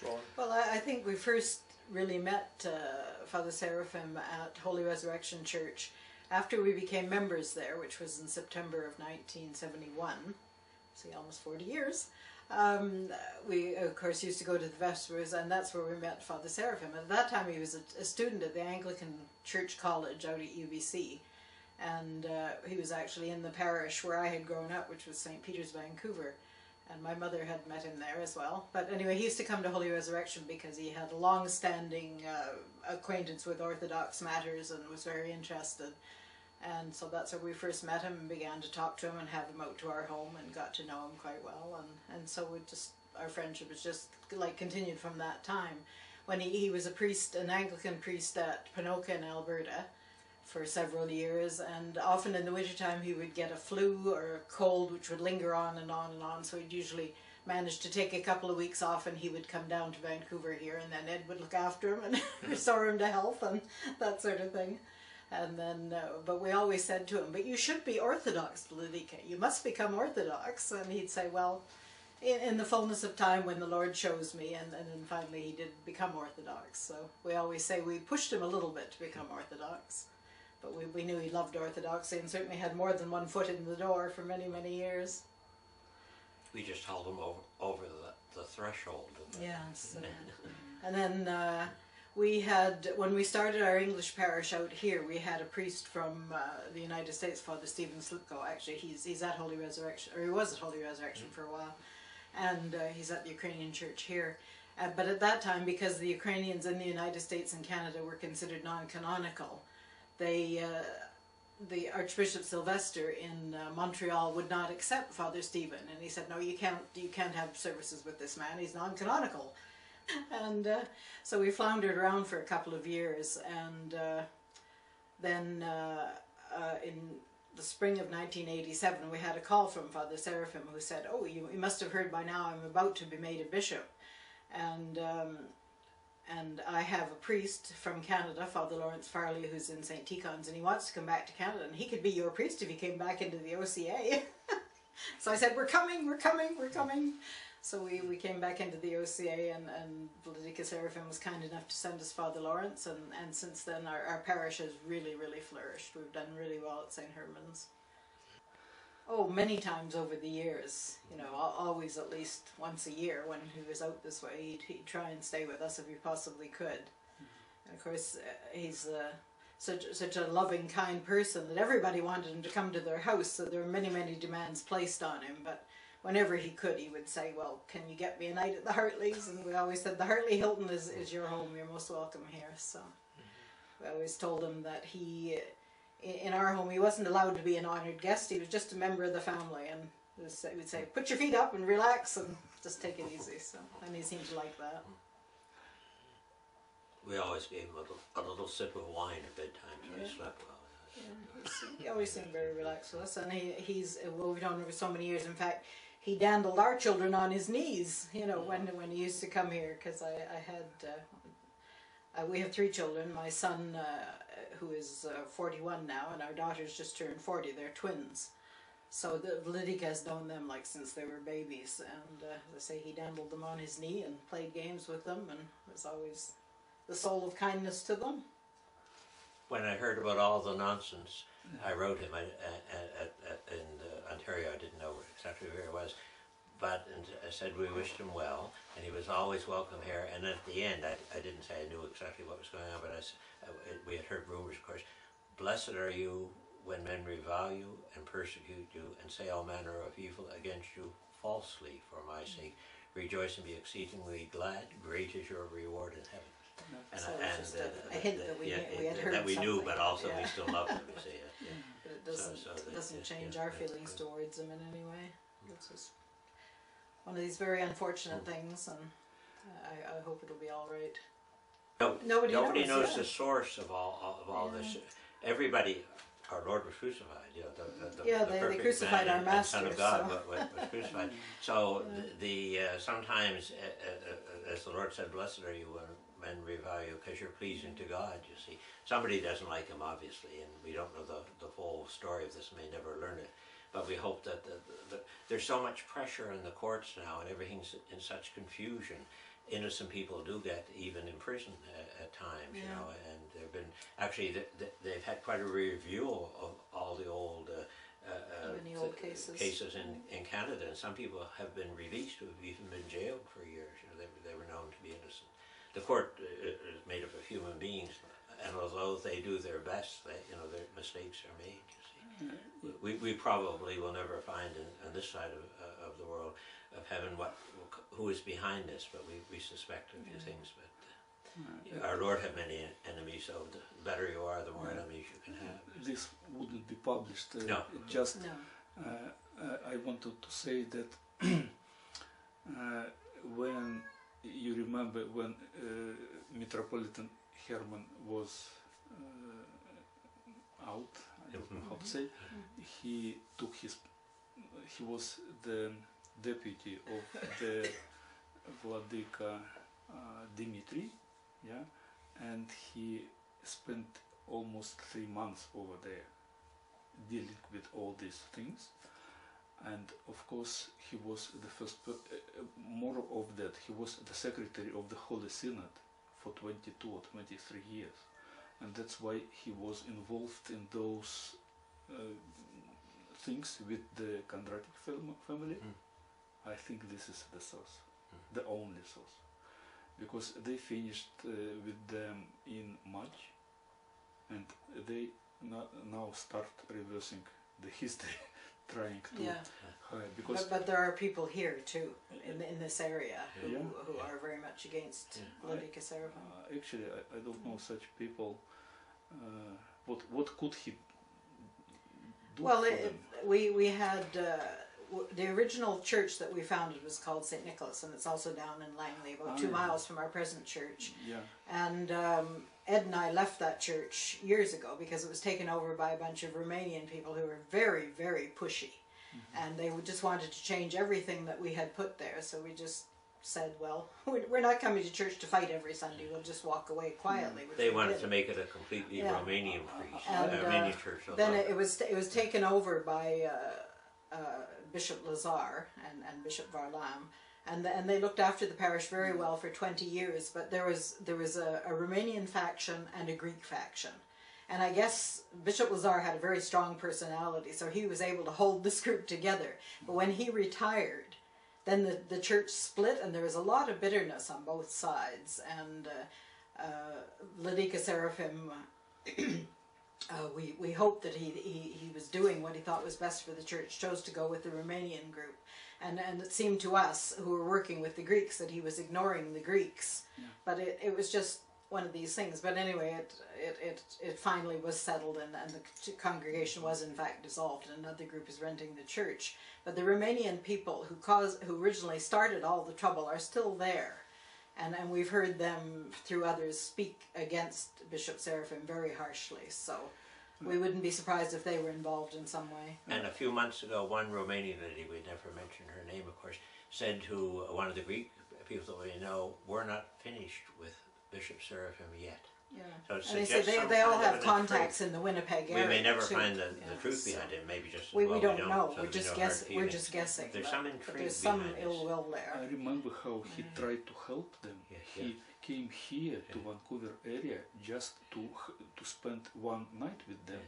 Ron? Well, I think we first really met Father Seraphim at Holy Resurrection Church after we became members there, which was in September of 1971. See, almost 40 years. We, of course, used to go to the Vespers, and that's where we met Father Seraphim. At that time, he was a student at the Anglican Church College out at UBC, and he was actually in the parish where I had grown up, which was St. Peter's, Vancouver, and my mother had met him there as well. But anyway, he used to come to Holy Resurrection because he had a long-standing acquaintance with Orthodox matters and was very interested. And so that's where we first met him and began to talk to him and have him out to our home and got to know him quite well. And so we just, our friendship was just like continued from that time. When he was a priest, an Anglican priest at Ponoka in Alberta for several years, and often in the wintertime he would get a flu or a cold which would linger on and on and on, so he'd usually manage to take a couple of weeks off and he would come down to Vancouver here, and then Ed would look after him and restore him to health and that sort of thing. And then, but we always said to him, but you should be Orthodox, Lidika, you must become Orthodox. And he'd say, well, in the fullness of time when the Lord shows me, and then finally he did become Orthodox. So we always say we pushed him a little bit to become Orthodox. But we knew he loved Orthodoxy and certainly had more than one foot in the door for many, many years. We just held him over the threshold. Yes. And then we had, when we started our English parish out here, we had a priest from the United States, Father Stephen Slipko. Actually, he's at Holy Resurrection, or he was at Holy Resurrection for a while, and he's at the Ukrainian church here. But at that time, because the Ukrainians in the United States and Canada were considered non-canonical, the Archbishop Sylvester in Montreal would not accept Father Stephen, and he said, no, you can't have services with this man, he's non-canonical. And so we floundered around for a couple of years, and then in the spring of 1987 we had a call from Father Seraphim who said, oh, you must have heard by now I'm about to be made a bishop, and I have a priest from Canada, Father Lawrence Farley, who's in St. Tikhon's, and he wants to come back to Canada, and he could be your priest if he came back into the OCA. So I said, we're coming, we're coming, we're coming. So we came back into the OCA, and Vladika Seraphim was kind enough to send us Father Lawrence, and since then our parish has really, really flourished. We've done really well at St. Herman's. Oh, many times over the years, you know, always at least once a year when he was out this way, he'd try and stay with us if he possibly could. And of course, he's such a loving, kind person that everybody wanted him to come to their house, so there were many, many demands placed on him, but whenever he could, he would say, well, can you get me a night at the Hartleys? And we always said, the Hartley Hilton is your home, you're most welcome here. So we always told him that in our home, he wasn't allowed to be an honoured guest, he was just a member of the family, and we'd say, put your feet up and relax and just take it easy. So, and he seemed to like that. We always gave him a little sip of wine at bedtime, so he slept well. Yeah, he always seemed very relaxed with us, and well, we've known him for so many years. In fact, he dandled our children on his knees, you know, when he used to come here, because we have 3 children. My son, who is 41 now, and our daughters just turned 40. They're twins. So Vladika has known them like since they were babies, and as I say, he dandled them on his knee and played games with them, and was always the soul of kindness to them. When I heard about all the nonsense, I wrote him in Ontario. I didn't know exactly where it was, but I said we wished him well, and he was always welcome here. And at the end, I didn't say I knew exactly what was going on, but we had heard rumors, of course. Blessed are you when men revile you and persecute you and say all manner of evil against you falsely for my sake. Rejoice and be exceedingly glad. Great is your reward in heaven. And just a hint that we had heard that we something. Knew, but also we still loved him, you see. But it doesn't change our feelings towards him in any way. It's just one of these very unfortunate things, and I hope it'll be all right. Nobody knows the source of all this. Everybody, our Lord was crucified. You know, they crucified our Master, Son of God was crucified. So sometimes, as the Lord said, "Blessed are you when men revile you, because you're pleasing to God." You see, somebody doesn't like him, obviously, and we don't know the full story of this. May never learn it. But we hope that there's so much pressure in the courts now, and everything's in such confusion, innocent people do get even imprisoned at times, you Yeah. know, and there've been, actually they've had quite a review of all the old Many old cases. in Canada, and some people have been released who have even been jailed for years. You know, they were known to be innocent. The court is made up of human beings, and although they do their best, you know, their mistakes are made. You see, we probably will never find on this side of the world of heaven who is behind this, but we suspect a few things. But our Lord had many enemies, so the better you are, the more enemies you can have. This wouldn't be published. No. Just No. I wanted to say that when you remember when Metropolitan Herman was out, I don't know how to say, he was the deputy of the Vladika Dimitri, yeah, and he spent almost 3 months over there dealing with all these things. And of course he was the first, more of that, he was the secretary of the Holy Synod for 22 or 23 years, and that's why he was involved in those things with the Kondratik family. I think this is the source, the only source, because they finished with them in March, and they now start reversing the history, trying to because but there are people here too in this area who are very much against Vladika Seraphim. Actually, I don't know such people. What could he do Well, for them? we had the original church that we founded was called St. Nicholas, and it's also down in Langley, about 2 miles from our present church. Yeah. And Ed and I left that church years ago because it was taken over by a bunch of Romanian people who were very, very pushy. And they just wanted to change everything that we had put there. So we just said, well, we're not coming to church to fight every Sunday. We'll just walk away quietly. They wanted to make it a completely Romanian priest, And, Romanian church. Then it was taken over by Bishop Lazar and Bishop Varlam, and they looked after the parish very well for 20 years. But there was a Romanian faction and a Greek faction. And I guess Bishop Lazar had a very strong personality, so he was able to hold this group together. But when he retired, then the church split, and there was a lot of bitterness on both sides. And Vladika Seraphim, we hoped that he was doing what he thought was best for the church, chose to go with the Romanian group. And it seemed to us, who were working with the Greeks, that he was ignoring the Greeks. But it was just one of these things. But anyway, it finally was settled, and the congregation was in fact dissolved, and another group is renting the church. But the Romanian people who originally started all the trouble are still there, and we've heard them through others speak against Bishop Seraphim very harshly. So we wouldn't be surprised if they were involved in some way. And a few months ago, one Romanian lady, we never mentioned her name, of course, said to one of the Greek people that we know, "We're not finished with Bishop Seraphim yet." Yeah. So it And they say suggests they some all kind have of an contacts in the Winnipeg area. We may never too. find the Yeah, truth so behind it. Maybe just we well, don't know. so We're there's just no hard guessing. We're feelings. just guessing. There's but, some but intrigue there's some behind ill this. will there. I remember how he tried to help them. He came here to Vancouver area just to spend one night with them,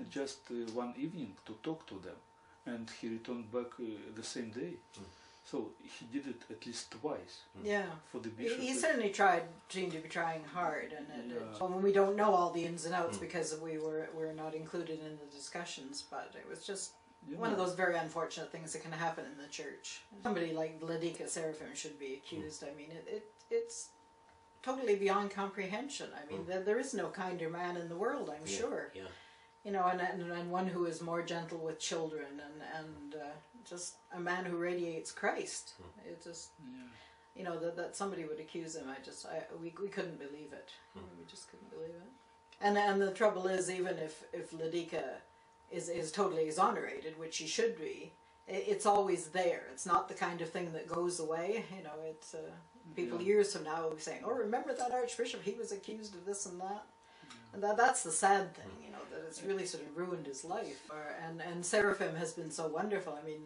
just one evening to talk to them, and he returned back the same day. So he did it at least twice. Yeah. For the bishop. He certainly seemed to be trying hard, and we don't know all the ins and outs because we're not included in the discussions. But it was just one of those very unfortunate things that can happen in the church. Somebody like Vladika Seraphim should be accused. I mean, it's totally beyond comprehension. I mean, there is no kinder man in the world, I'm sure. Yeah. You know, and one who is more gentle with children, and just a man who radiates Christ. It just, you know, that somebody would accuse him. We couldn't believe it. We just couldn't believe it. And the trouble is, even if Vladika is totally exonerated, which he should be, it's always there. It's not the kind of thing that goes away. You know, it's people years from now will be saying, "Oh, remember that Archbishop? He was accused of this and that." And that's the sad thing, you know, that it's really sort of ruined his life. And Seraphim has been so wonderful. I mean,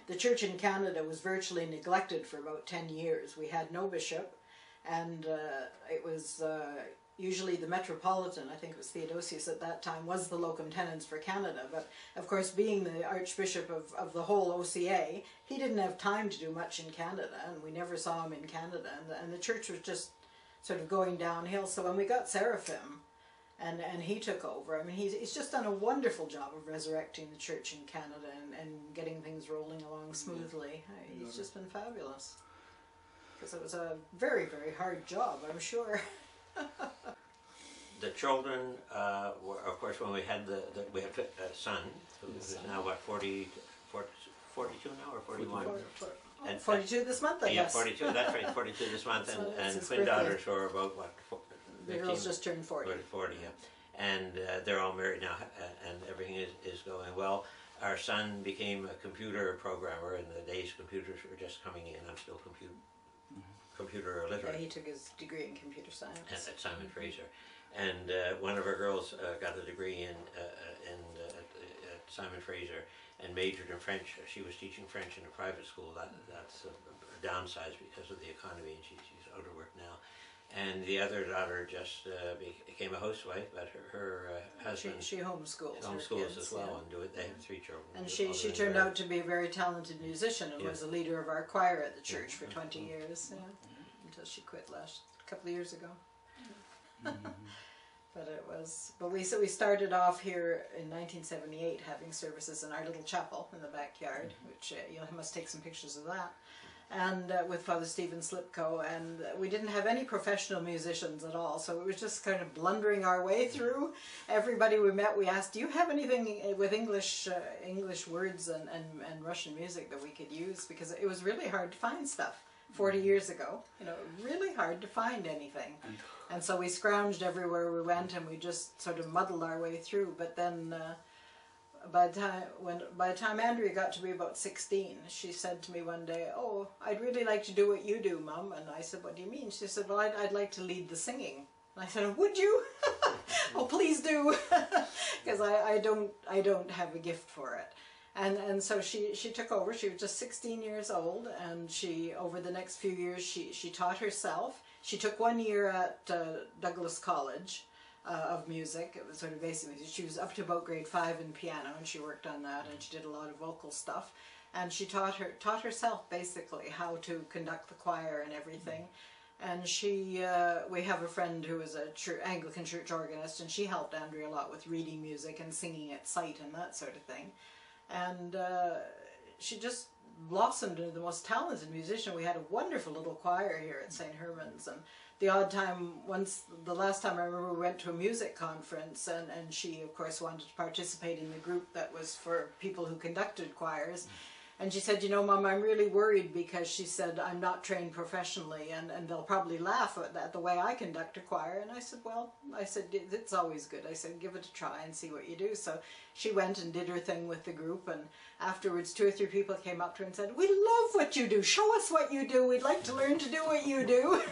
the church in Canada was virtually neglected for about 10 years. We had no bishop, and it was usually the Metropolitan, I think it was Theodosius at that time, was the locum tenens for Canada. But of course, being the Archbishop of the whole OCA, he didn't have time to do much in Canada, and we never saw him in Canada. And the church was just sort of going downhill. So when we got Seraphim, and he took over, I mean, he's just done a wonderful job of resurrecting the church in Canada and getting things rolling along smoothly. He's just been fabulous. Because it was a very, very hard job, I'm sure. The children were, of course, when we had we had a son who's now what, 42 now or 41? 42 this month, I guess. Yeah, 42. That's right, 42 this month, and twin birthday. daughters who are about what? The girls just turned 40. 40, yeah. And they're all married now, and everything is going well. Our son became a computer programmer. In the days computers were just coming in. I'm still computer illiterate. Yeah, he took his degree in computer science at Simon Fraser, and one of our girls got a degree at Simon Fraser and majored in French. She was teaching French in a private school. That's a downside because of the economy, and she's out of work now. And the other daughter just became a housewife, but her husband she homeschools kids, as well, and they have 3 children. And she turned out to be a very talented musician and was a leader of our choir at the church for 20 years, until she quit a couple of years ago. But we started off here in 1978 having services in our little chapel in the backyard, which you must take some pictures of that. And with Father Stephen Slipko, and we didn't have any professional musicians at all, so it was just kind of blundering our way through. Everybody we met, we asked, do you have anything with English words and Russian music that we could use? Because it was really hard to find stuff 40 years ago, really hard to find anything. And so we scrounged everywhere we went, and we just sort of muddled our way through. But then by the time Andrea got to be about 16, she said to me one day, "Oh, I'd really like to do what you do, Mum." And I said, "What do you mean?" She said, "Well, I'd like to lead the singing." And I said, "Would you?" "Oh, please do," because I don't have a gift for it. And so she took over. She was just 16 years old, and she, over the next few years, she taught herself. She took 1 year at Douglas College of music. It was sort of basically, she was up to about grade 5 in piano, and she worked on that, and she did a lot of vocal stuff. And she taught herself basically how to conduct the choir and everything. And we have a friend who is a Anglican church organist, and she helped Andrea a lot with reading music and singing at sight and that sort of thing. And she just blossomed into the most talented musician. We had a wonderful little choir here at St. Herman's, and the last time I remember we went to a music conference, and she of course wanted to participate in the group that was for people who conducted choirs. And she said, "You know, Mum, I'm really worried," because she said, "I'm not trained professionally, and they'll probably laugh at the way I conduct a choir." And I said, "Well," I said, "it's always good." I said, "Give it a try and see what you do." So she went and did her thing with the group, and afterwards 2 or 3 people came up to her and said, "We love what you do. Show us what you do. We'd like to learn to do what you do."